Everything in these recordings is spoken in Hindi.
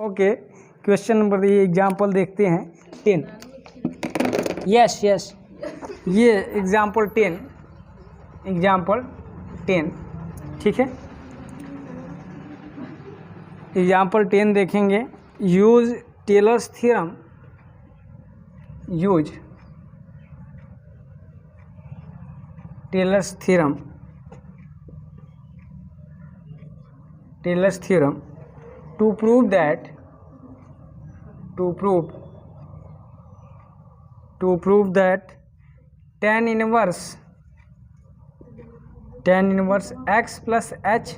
ओके, क्वेश्चन नंबर ये एग्जाम्पल देखते हैं 10। यस यस, ये एग्जाम्पल 10 ठीक है। एग्जाम्पल 10 देखेंगे। Use Taylor's theorem, use Taylor's theorem to prove that tan inverse x plus h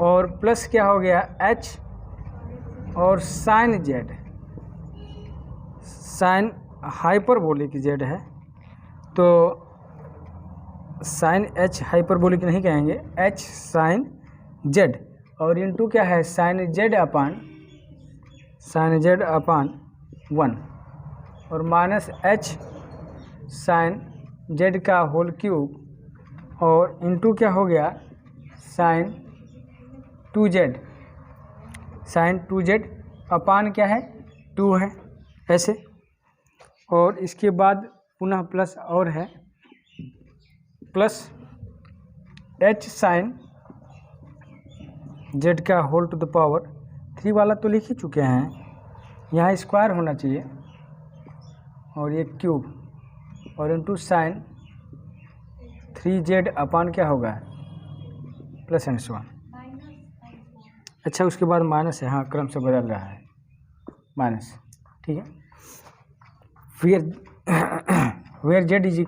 और प्लस क्या हो गया h और sine z, sine hyperbolic z है तो साइन h हाइपरबोलिक नहीं कहेंगे, h साइन z और इनटू क्या है साइन z अपान 1 और माइनस h साइन z का होल क्यूब और इनटू क्या हो गया साइन 2z अपान क्या है 2 है ऐसे। और इसके बाद पुनः प्लस और है प्लस h साइन z का होल टू द पावर 3 वाला तो लिख ही चुके हैं, यहाँ स्क्वायर होना चाहिए और ये क्यूब और इनटू साइन 3z अपान क्या होगा प्लस एंड सो ऑन। अच्छा उसके बाद माइनस है, हाँ क्रम से बदल रहा है माइनस, ठीक है। Where z is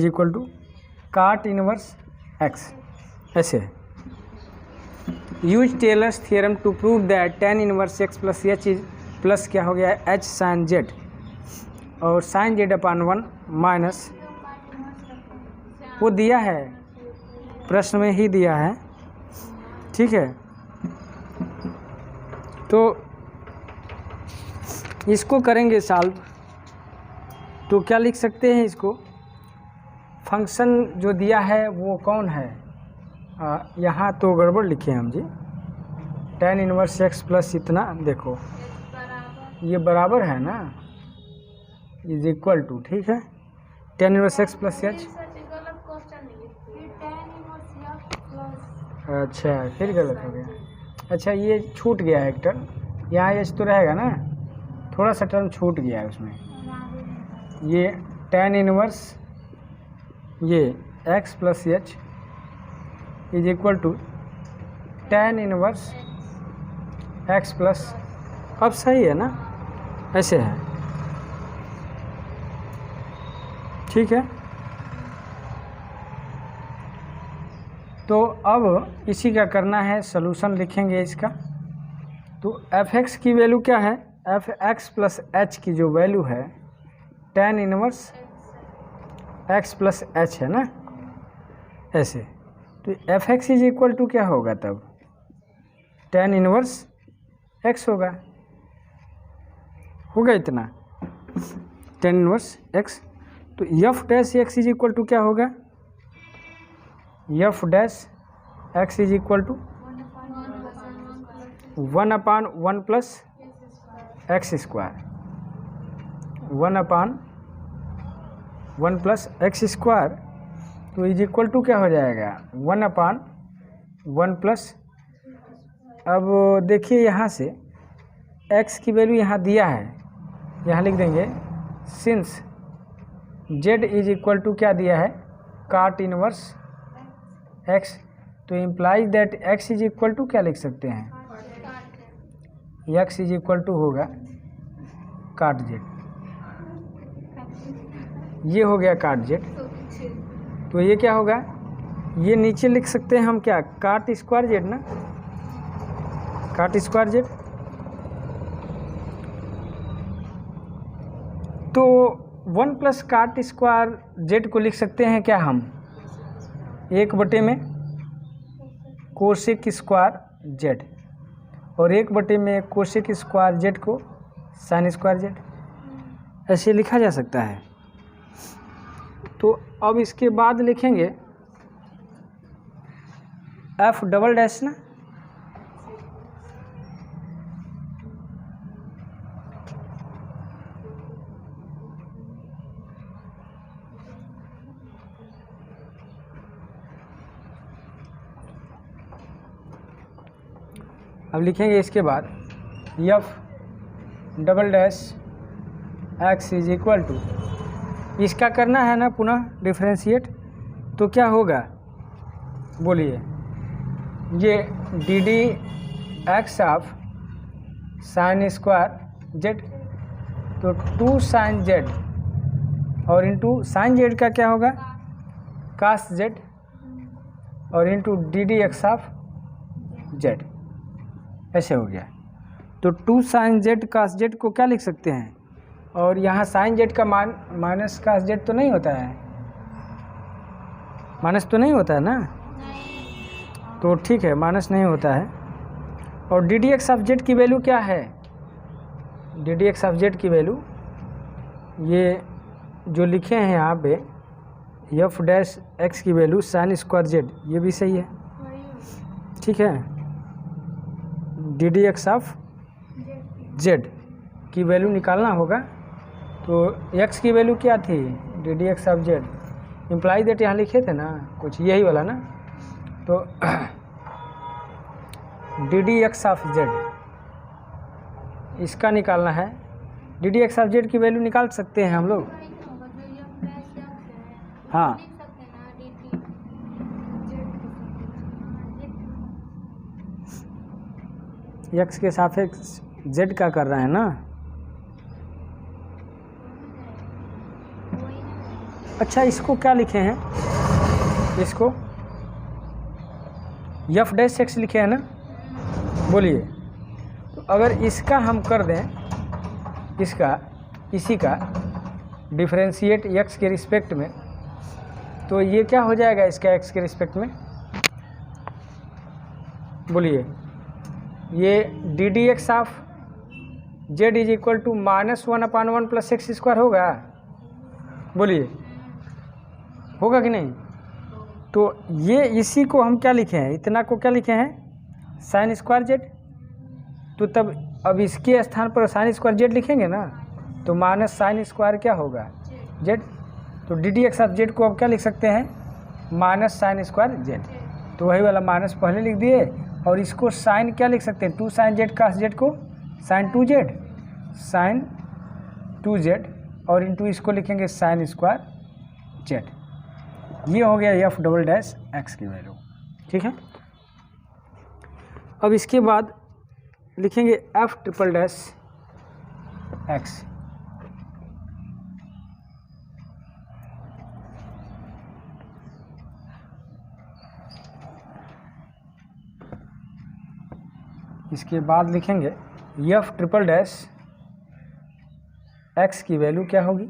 equal to cot inverse x ऐसे। Use Taylor's theorem to prove that tan inverse x plus h is plus क्या हो गया h साइन z और साइन z अपान 1 माइनस वो दिया है प्रश्न में ही दिया है, ठीक है। तो इसको करेंगे सॉल्व, तो क्या लिख सकते हैं इसको, फंक्शन जो दिया है वो कौन है, यहाँ तो गड़बड़ लिखे हम जी, tan इनवर्स x प्लस इतना, देखो ये बराबर है ना, इज इक्वल टू, ठीक है, tan inverse x plus h। अच्छा फिर गलत हो गया, अच्छा ये छूट गया है एक टर्म, यहाँ एच तो रहेगा ना, थोड़ा सा टर्म छूट गया है उसमें, ये tan इनवर्स ये x plus h is equal to tan inverse x plus, अब सही है ना, ऐसे है, ठीक है। तो अब इसी का करना है, सॉल्यूशन लिखेंगे इसका। तो f(x) की वैल्यू क्या है, f(x) प्लस h की जो वैल्यू है tan inverse x plus h है ना, ऐसे। तो f(x) इज इक्वल टू क्या होगा तब tan इनवर्स x होगा इतना tan इनवर्स x। तो f dash x is equal to क्या होगा, f dash x is equal to 1 upon 1 plus x square, 1 upon 1 plus x square, तो इज इक्वल टू क्या हो जाएगा 1 अपान 1 प्लस। अब देखिए यहाँ से x की वैल्यू यहाँ दिया है, यहाँ लिख देंगे since z is equal to क्या दिया है काट इनवर्स x, तो implies that x is equal to क्या लिख सकते हैं, x इज इक्वल टू होगा काट z, ये हो गया काट z। तो ये क्या होगा, ये नीचे लिख सकते हैं हम क्या काट स्क्वायर z ना, काट स्क्वायर z। तो 1 प्लस काट स्क्वायर z को लिख सकते हैं क्या हम 1 में कोसेक स्क्वायर z और 1 में कोसेक स्क्वायर z को साइन स्क्वायर z, ऐसे लिखा जा सकता है। तो अब इसके बाद लिखेंगे एफ डबल डैश ना, अब लिखेंगे इसके बाद f double dash x is equal to, इसका करना है ना पुनः डिफ्रेंशिएट, तो क्या होगा बोलिए, ये d D x of sine square Z, तो 2 साइन जेड और इंटू साइन जेड का क्या होगा कास जेड और into D D x of Z, ऐसे हो गया। तो 2 साइन जेड कास जेड को क्या लिख सकते हैं, और यहाँ साइन जेड का माइनस कास जेड तो नहीं होता है, माइनस तो नहीं होता है ना, तो ठीक है माइनस नहीं होता है। और D D x of Z की वैल्यू क्या है, D D x of Z की वैल्यू ये जो लिखे हैं यहाँ पे एफ डैश एक्स की वैल्यू साइन स्क्वायर जेड, ये भी सही है, ठीक है। D D x of Z की वैल्यू निकालना होगा, तो एक्स की वैल्यू क्या थी, D D x of Z imply that यहाँ लिखे थे ना कुछ यही वाला ना, तो D D x of Z इसका निकालना है। D D x of Z की वैल्यू निकाल सकते हैं हम लोग, हाँ एक्स के सापेक्ष जेड का कर रहे हैं ना, अच्छा इसको क्या लिखे हैं, इसको एफ डैश एक्स लिखे हैं ना, बोलिए। तो अगर इसका हम कर दें, इसका इसी का डिफरेंशिएट एक्स के रिस्पेक्ट में, तो ये क्या हो जाएगा इसका एक्स के रिस्पेक्ट में, बोलिए। ये d D x of z is equal to -1/1 plus x square होगा, बोलिए होगा कि नहीं। तो ये इसी को हम क्या लिखे हैं, इतना को क्या लिखे हैं साइन स्क्वायर जेड, तो तब अब इसके स्थान पर साइन स्क्वायर जेड लिखेंगे ना, तो माइनस साइन स्क्वायर क्या होगा जेड, तो D D x of Z को अब क्या लिख सकते हैं माइनस साइन स्क्वायर जेड, तो वही वाला माइनस पहले लिख दिए, और इसको साइन क्या लिख सकते हैं 2 साइन जेड कास जेड को साइन 2 जेड और इंटू इसको लिखेंगे साइन स्क्वायर जेड, ये हो गया एफ डबल डैश एक्स की वैल्यू, ठीक है। अब इसके बाद लिखेंगे एफ ट्रिपल डैश एक्स, इसके बाद लिखेंगे एफ ट्रिपल डैश एक्स की वैल्यू क्या होगी,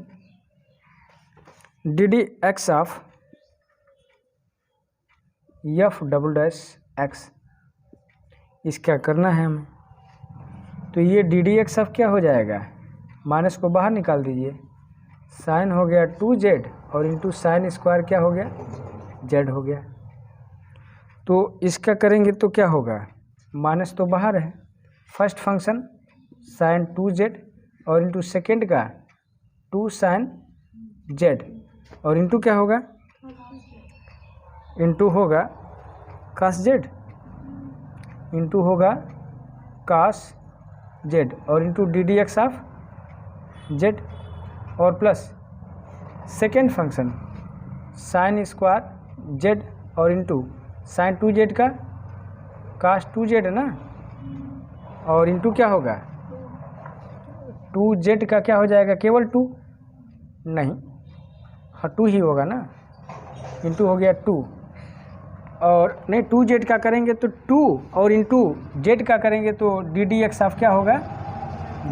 D D x of F double dash x, इसका करना है हमें। तो ये डी डी एक्स ऑफ क्या हो जाएगा, माइनस को बाहर निकाल दीजिए, साइन हो गया 2z और इंटू साइन स्क्वायर क्या हो गया z हो गया। तो इसका करेंगे तो क्या होगा, माइनस तो बाहर है, फर्स्ट फंक्शन साइन 2z और इंटू सेकेंड का 2 साइन z और इंटू क्या होगा, इंटू होगा कास जेड, इंटू होगा कास जेड और into D D x of Z और plus second function sine square Z और इंटू साइन 2z का कास 2z है ना, और इंटू क्या होगा 2z का क्या हो जाएगा केवल 2 नहीं, हाँ 2 ही होगा ना, इंटू हो गया 2 और नहीं 2z का करेंगे तो 2 और इंटू z का करेंगे तो डी डी एक्स ऑफ क्या होगा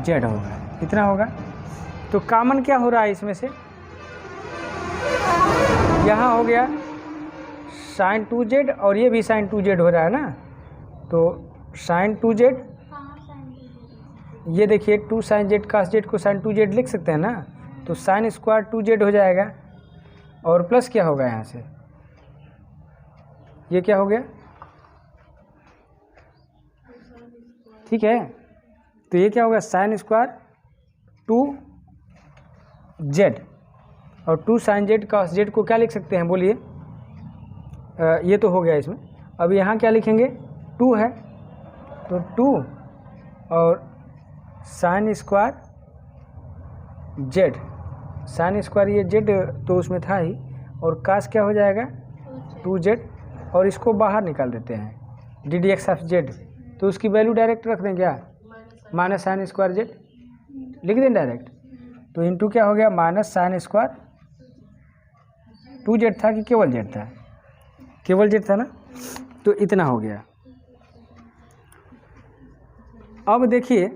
z होगा, इतना होगा। तो कॉमन क्या हो रहा है इसमें से, यहाँ हो गया साइन 2z और ये भी साइन 2z हो रहा है ना, तो साइन 2z ये देखिए 2 साइन जेड कास जेड को साइन 2z लिख सकते हैं ना, तो साइन स्क्वायर 2z हो जाएगा और प्लस क्या होगा यहाँ से, ये क्या हो गया ठीक है, तो ये क्या होगा साइन स्क्वायर 2z, और 2 साइन जेड कॉस जेड को क्या लिख सकते हैं बोलिए? ये तो हो गया इसमें। अब यहाँ क्या लिखेंगे? 2 है तो 2 और sign square Z, sine square ये जेड तो उसमें था ही, और कास क्या हो जाएगा 2z, और इसको बाहर निकाल देते हैं D D x of Z, तो उसकी वैल्यू डायरेक्ट रख दें क्या? माइनस साइन स्क्वायर जेड लिख दें डायरेक्ट, तो इंटू क्या हो गया माइनस साइन स्क्वायर 2z था कि केवल जेड था? केवल जेड था ना, तो इतना हो गया। अब देखिए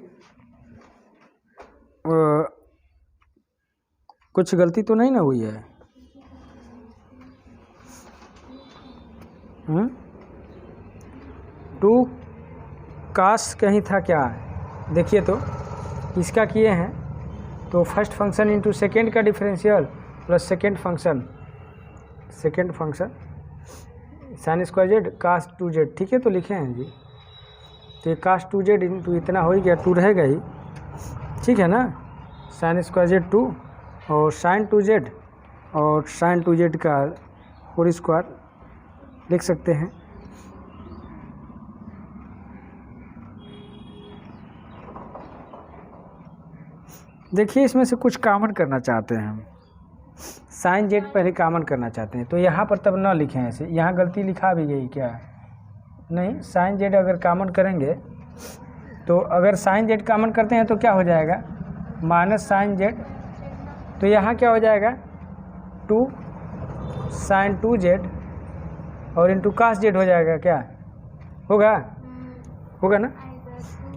कुछ गलती तो नहीं ना हुई है? टू कास कहीं था क्या? देखिए तो इसका किए हैं तो फर्स्ट फंक्शन इंटू सेकेंड का differential plus second function sine square Z cos 2z, ठीक है, तो लिखे हैं जी। तो ये कास 2z इंटू इतना हो ही गया, 2 रहेगा ही, ठीक है ना। साइन स्क्वायर जेड 2 और साइन 2z और साइन 2z का होल स्क्वायर लिख सकते हैं। देखिए इसमें से कुछ कॉमन करना चाहते हैं हम, साइन जेड पहले कॉमन करना चाहते हैं, तो यहाँ पर तब ना लिखें ऐसे, यहाँ गलती लिखा भी गई क्या? नहीं, साइन जेड अगर कॉमन करेंगे तो अगर साइन जेड कॉमन करते हैं तो क्या हो जाएगा माइनस साइन जेड, तो यहाँ क्या हो जाएगा 2 साइन 2z और इंटू कास जेड हो जाएगा, क्या होगा ना।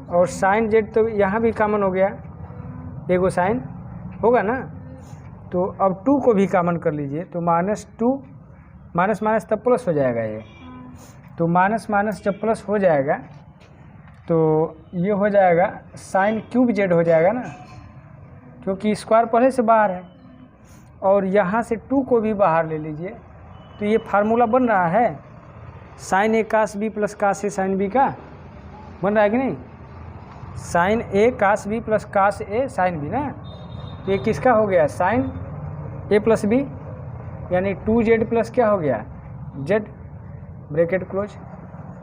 और साइन जेड तो यहाँ भी कॉमन हो गया, एगो साइन होगा ना, तो अब 2 को भी कॉमन कर लीजिए, तो -2 माइनस माइनस तब प्लस हो जाएगा ये, तो माइनस माइनस जब प्लस हो जाएगा तो ये हो जाएगा साइन क्यूब जेड हो जाएगा ना, क्योंकि स्क्वायर पहले से बाहर है, और यहाँ से 2 को भी बाहर ले लीजिए, तो ये फार्मूला बन रहा है साइन ए कास बी प्लस कास ए साइन बी का, बन रहा है कि नहीं? साइन ए कास बी प्लस कास ए साइन बी ना, तो ये किसका हो गया साइन ए प्लस बी, यानी 2z प्लस क्या हो गया z ब्रैकेट क्लोज,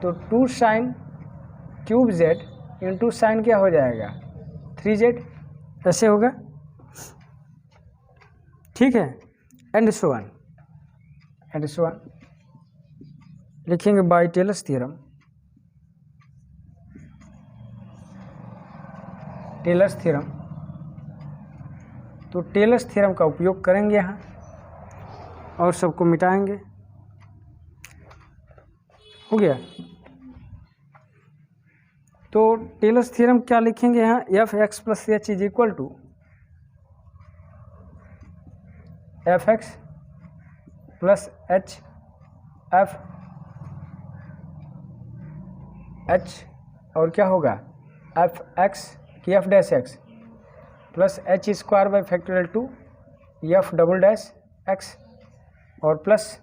तो 2 sine cube Z into sign क्या हो जाएगा 3z, ऐसे होगा, ठीक है। एंड सो ऑन लिखेंगे बाय टेलर्स थ्योरम। तो टेलर्स थ्योरम का उपयोग करेंगे यहाँ और सबको मिटाएंगे, हो गया। तो टेलर्स थ्योरम क्या लिखेंगे यहाँ, F X plus H is equal to F X plus H F H, और क्या होगा एफ एक्स की F dash X plus H square by factorial 2 F double dash X, और plus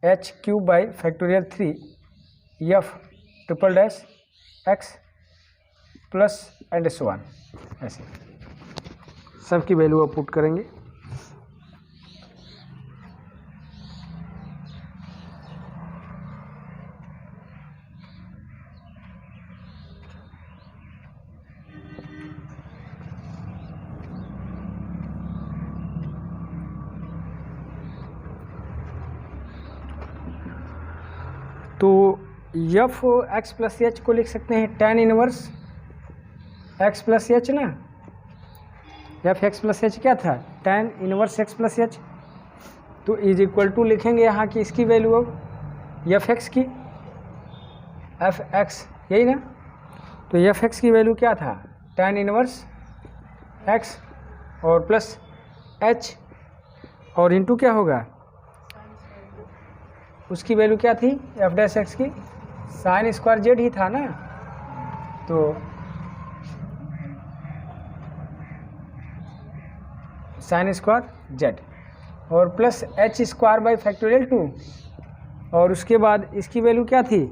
H cube by factorial 3 F triple dash X plus and so on, ऐसे सबकी वैल्यू आप पुट करेंगे। तो एफ एक्स प्लस एच को लिख सकते हैं tan inverse x plus H ना, एफ एक्स प्लस एच क्या था tan inverse x plus H, तो इज इक्वल टू लिखेंगे यहाँ की इसकी वैल्यू अब एफ एक्स की, एफ एक्स यही ना, तो एफ एक्स की वैल्यू क्या था tan इनवर्स एक्स और प्लस एच, और इंटू क्या होगा उसकी वैल्यू क्या थी एफ डैश एक्स की, साइन स्क्वायर जेड ही था ना, तो साइन स्क्वायर जेड और plus H square by factorial 2, और उसके बाद इसकी वैल्यू क्या थी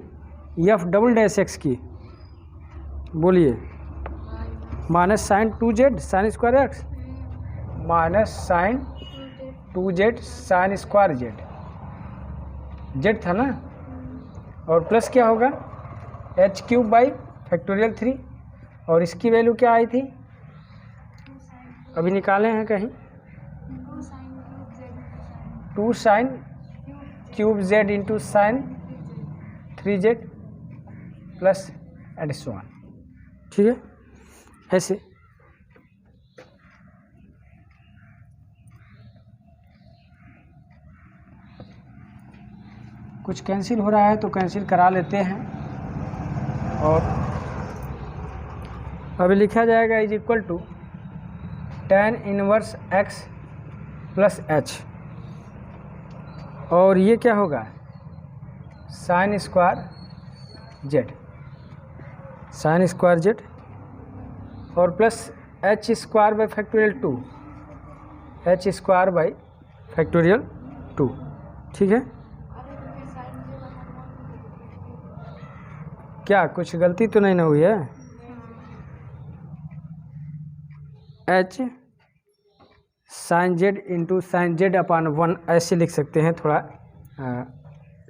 एफ डबल डैश एक्स की, बोलिए, minus sine 2z sine square x, minus sine 2z sine square z था ना, और प्लस क्या होगा h³ बाई फैक्टोरियल 3, और इसकी वैल्यू क्या आई थी, अभी निकाले हैं कहीं, 2 sine cube z into sine 3z plus and so on. ठीक है, ऐसे कुछ कैंसिल हो रहा है तो कैंसिल करा लेते हैं, और अभी लिखा जाएगा is equal to tan inverse x plus h, और ये क्या होगा sine square z, sine square z, और plus h square by factorial 2, h square by factorial 2। ठीक है, क्या कुछ गलती तो नहीं ना हुई है, h sine Z into sine Z upon 1 ऐसे लिख सकते हैं, थोड़ा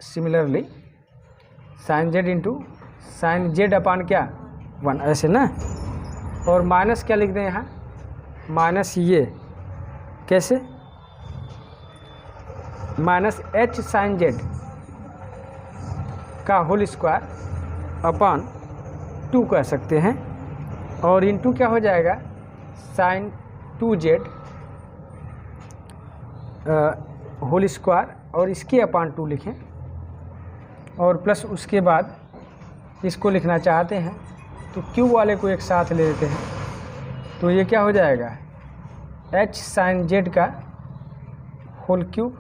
similarly sine Z into sine Z upon क्या 1 ऐसे ना, और माइनस क्या लिख दें यहाँ, माइनस ये कैसे, माइनस h साइन जेड का होल स्क्वायर अपान 2 कह सकते हैं, और इंटू क्या हो जाएगा साइन 2z होल स्क्वायर, और इसके अपान 2 लिखें, और प्लस उसके बाद इसको लिखना चाहते हैं तो क्यूब वाले को एक साथ ले लेते हैं, तो ये क्या हो जाएगा h साइन जेड का होल क्यूब,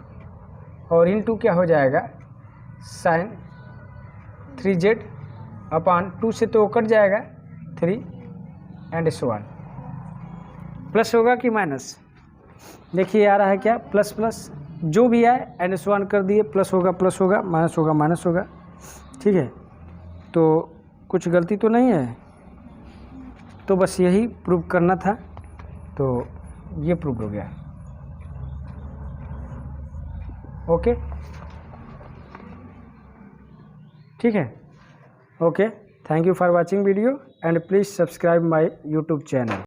और इंटू क्या हो जाएगा साइन 3z अपान 2 से तो कट जाएगा 3 एंड सो ऑन। प्लस होगा कि माइनस, देखिए आ रहा है क्या प्लस प्लस, जो भी आए एंड सो ऑन कर दिए, प्लस होगा माइनस होगा माइनस होगा। ठीक है, तो कुछ गलती तो नहीं है, तो बस यही प्रूव करना था, तो ये प्रूव हो गया। ओके, ठीक है, okay, thank you for watching video and please subscribe my YouTube channel.